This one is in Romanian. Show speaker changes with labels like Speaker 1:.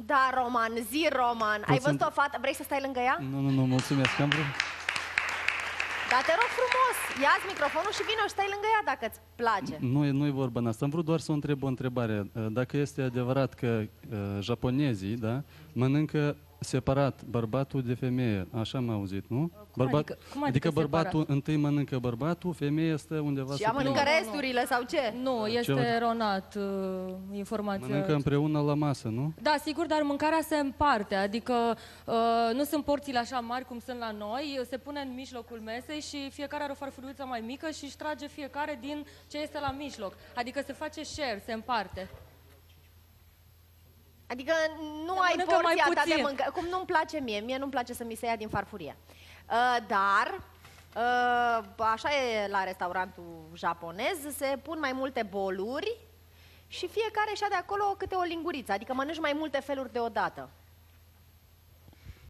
Speaker 1: Da, Roman, zi, Roman. Ai văzut o fată? Vrei să stai lângă ea?
Speaker 2: Nu, mulțumesc, am vrut.
Speaker 1: Da, te rog frumos, ia-ți microfonul și vino și stai lângă ea dacă îți place.
Speaker 2: Nu e vorba în asta. Am vrut doar să o întreb o întrebare. Dacă este adevărat că japonezii, da, mănâncă separat bărbatul de femeie, așa am auzit, nu? Adică bărbatul întâi mănâncă bărbatul, femeia stă undeva
Speaker 1: și ea mănâncă resturile sau ce?
Speaker 3: Nu, este eronat informația.
Speaker 2: Mănâncă împreună la masă, nu?
Speaker 3: Da, sigur, dar mâncarea se împarte, adică nu sunt porțiile așa mari cum sunt la noi, se pune în mijlocul mesei și fiecare are o farfuriuță mai mică și își trage fiecare din ce este la mijloc. Adică se face share, se împarte.
Speaker 1: Adică nu ai porția ta de mâncare, cum nu-mi place mie nu-mi place să mi se ia din farfurie. Dar, așa e la restaurantul japonez, se pun mai multe boluri și fiecare și-a de acolo câte o linguriță, adică mănânci mai multe feluri deodată.